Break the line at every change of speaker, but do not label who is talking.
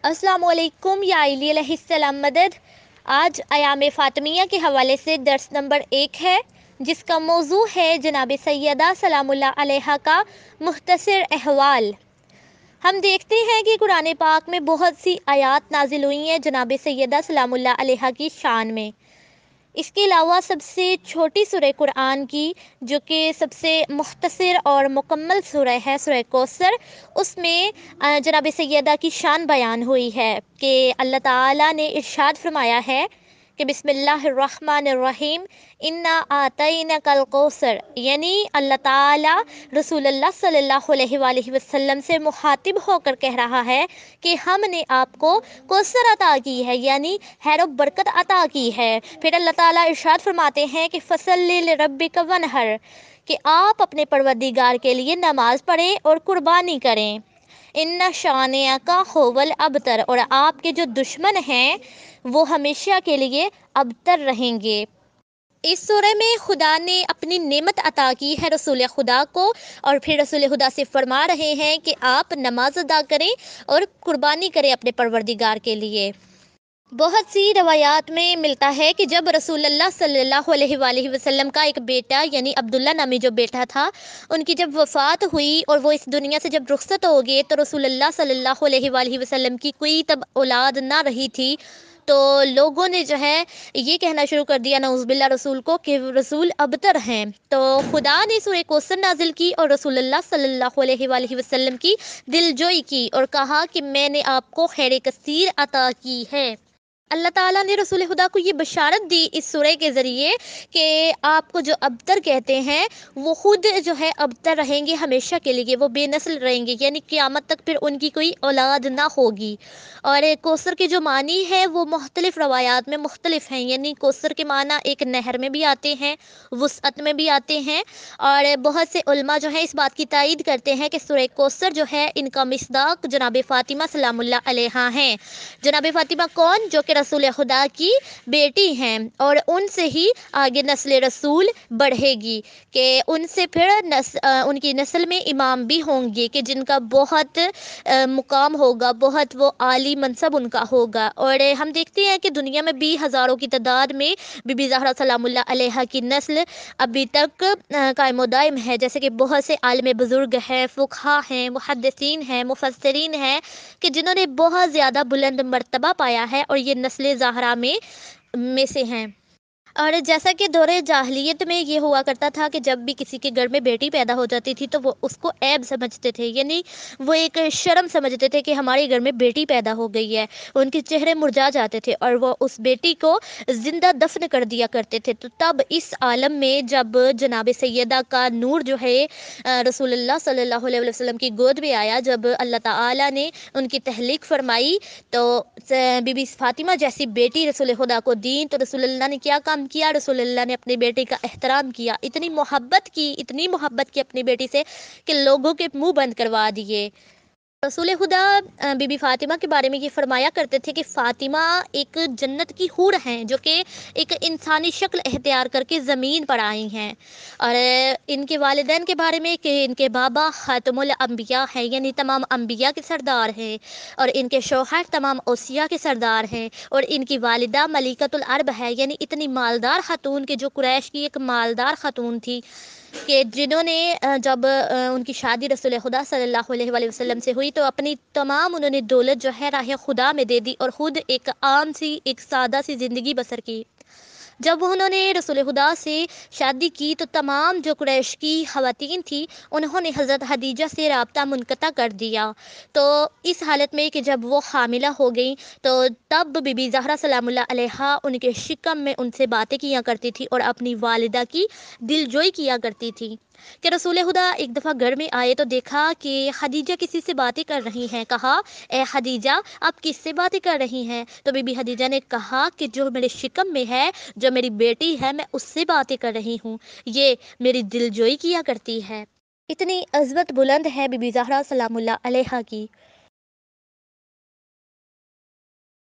السلام علیکم یا علی علیہ السلام مدد۔ آج ایام فاطمیہ کے حوالے سے درس نمبر 1 ہے، جس کا موضوع ہے جناب سیدہ سلام اللہ علیہا کا مختصر احوال۔ ہم دیکھتے ہیں کہ قرآن پاک میں بہت سی آیات نازل ہوئی ہیں جناب سیدہ سلام اللہ علیہا کی شان میں۔ اس کے علاوہ سب سے چھوٹی سورہ قرآن کی، جو کہ سب سے مختصر اور مکمل سورہ ہے، سورہ کوثر، اس میں جناب سیدہ کی شان بیان ہوئی ہے کہ اللہ تعالیٰ نے ارشاد فرمایا ہے کہ بسم اللہ الرحمن الرحیم انا آتینک الکوثر، یعنی اللہ تعالیٰ رسول اللہ صلی اللہ علیہ وآلہ وسلم سے مخاطب ہو کر کہہ رہا ہے کہ ہم نے آپ کو کوثر عطا کی ہے، یعنی خیر و برکت عطا کی ہے۔ پھر اللہ تعالیٰ ارشاد فرماتے ہیں کہ فصلی لربک ونحر، کہ آپ اپنے پروردگار کے لیے نماز پڑھیں اور قربانی کریں۔ ان شانئک ھو الابتر، اور آپ کے جو دشمن ہیں وہ ہمیشہ کے لیے ابتر رہیں گے۔ اس سورہ میں خدا نے اپنی نعمت عطا کی ہے رسول خدا کو، اور پھر رسول خدا سے فرما رہے ہیں کہ آپ نماز ادا کریں اور قربانی کریں اپنے پروردگار کے لیے۔ بہت سی روایات میں ملتا ہے کہ جب رسول اللہ صلی اللہ علیہ وآلہ وسلم کا ایک بیٹا، یعنی عبداللہ نامی جو بیٹا تھا، ان کی جب وفات ہوئی اور وہ اس دنیا سے جب رخصت ہو گئے، تو رسول اللہ صلی اللہ علیہ وآلہ وسلم کی کوئی تب اولاد نہ رہی تھی، تو لوگوں نے جو ہے یہ کہنا شروع کر دیا نعوذ باللہ رسول کو کہ رسول ابتر ہیں۔ تو خدا نے سورہ کوثر نازل کی اور رسول اللہ صلی اللہ علیہ وآلہ وسلم کی دل جوئی کی اور کہا کہ میں نے آپ کو خیر کثیر عطا کی ہے۔ اللہ تعالیٰ نے رسول خدا کو یہ بشارت دی اس سورہ کے ذریعے کہ آپ کو جو ابتر کہتے ہیں وہ خود جو ہے ابتر رہیں گے ہمیشہ کے لیے، وہ بے نسل رہیں گے، یعنی قیامت تک پھر ان کی کوئی اولاد نہ ہوگی۔ اور کوثر کے جو معنی ہے وہ مختلف روایات میں مختلف ہیں، یعنی کوثر کے معنی ایک نہر میں بھی آتے ہیں، وسعت میں بھی آتے ہیں، اور بہت سے علماء جو ہیں اس بات کی تائید کرتے ہیں کہ سورہ کوثر جو ہے ان کا مصداق جناب فاطمہ سلام اللہ علیہا ہیں۔ جناب فاطمہ کون؟ جو کہ رسول خدا کی بیٹی ہیں، اور ان سے ہی آگے نسل رسول بڑھے گی کہ ان سے پھر ان کی نسل میں امام بھی ہوں گے کہ جن کا بہت مقام ہوگا، بہت وہ عالی منصب ان کا ہوگا۔ اور ہم دیکھتے ہیں کہ دنیا میں بھی ہزاروں کی تعداد میں بی بی زہرا سلام اللہ علیہا کی نسل ابھی تک قائم و دائم ہے، جیسے کہ بہت سے عالم بزرگ ہیں، فقہا ہیں، محدثین ہیں، مفسرین ہیں کہ جنہوں نے بہت زیادہ بلند مرتبہ پایا ہے، اور یہ نسل زہرا میں سے ہیں۔ اور جیسا کہ دور جاہلیت میں یہ ہوا کرتا تھا کہ جب بھی کسی کے گھر میں بیٹی پیدا ہو جاتی تھی تو وہ اس کو عیب سمجھتے تھے، یعنی وہ ایک شرم سمجھتے تھے کہ ہمارے گھر میں بیٹی پیدا ہو گئی ہے، ان کے چہرے مرجھا جاتے تھے اور وہ اس بیٹی کو زندہ دفن کر دیا کرتے تھے۔ تو تب اس عالم میں جب جناب سیدہ کا نور جو ہے رسول اللہ صلی اللہ علیہ وسلم کی گود میں آیا، جب اللہ تعالیٰ نے ان کی تخلیق فرمائی تو بی بی فاطمہ جیسی بیٹی رسول خدا کو دیں، تو رسول اللہ نے کیا کام کیا؟ رسول اللہ نے اپنے بیٹے کا احترام کیا، اتنی محبت کی اپنی بیٹی سے کہ لوگوں کے منہ بند کروا دیے۔ رسول خدا بی بی فاطمہ کے بارے میں یہ فرمایا کرتے تھے کہ فاطمہ ایک جنت کی حور ہیں جو کہ ایک انسانی شکل اختیار کر کے زمین پر آئی ہیں، اور ان کے والدین کے بارے میں کہ ان کے بابا خاتم الانبیاء ہیں، یعنی تمام انبیاء کے سردار ہیں، اور ان کے شوہر تمام اوصیاء کے سردار ہیں، اور ان کی والدہ ملکۃ العرب ہے، یعنی اتنی مالدار خاتون کہ جو قریش کی ایک مالدار خاتون تھی کہ جنہوں نے جب ان کی شادی رسول خدا صلی اللہ علیہ وآلہ وسلم سے ہوئی تو اپنی تمام انہوں نے دولت جو ہے راہ خدا میں دے دی اور خود ایک عام سی ایک سادہ سی زندگی بسر کی۔ جب انہوں نے رسول خدا سے شادی کی تو تمام جو قریش کی خواتین تھی انہوں نے حضرت خدیجہ سے رابطہ منقطع کر دیا، تو اس حالت میں کہ جب وہ حاملہ ہو گئیں تو تب بی بی زہرا سلام اللہ علیہا ان کے شکم میں ان سے باتیں کیا کرتی تھی اور اپنی والدہ کی دل جوئی کیا کرتی تھی کہ رسول خدا ایک دفعہ گھر میں آئے تو دیکھا کہ خدیجہ کسی سے باتیں کر رہی ہیں، کہا اے خدیجہ آپ کس سے باتیں کر رہی ہیں؟ تو بی بی خدیجہ نے کہا کہ جو میرے شکم میں ہے، جو میری بیٹی ہے، میں اس سے باتیں کر رہی ہوں، یہ میری دل جوئی کیا کرتی ہے۔ اتنی عظمت بلند ہے بی بی زہرا سلام اللہ علیہا کی۔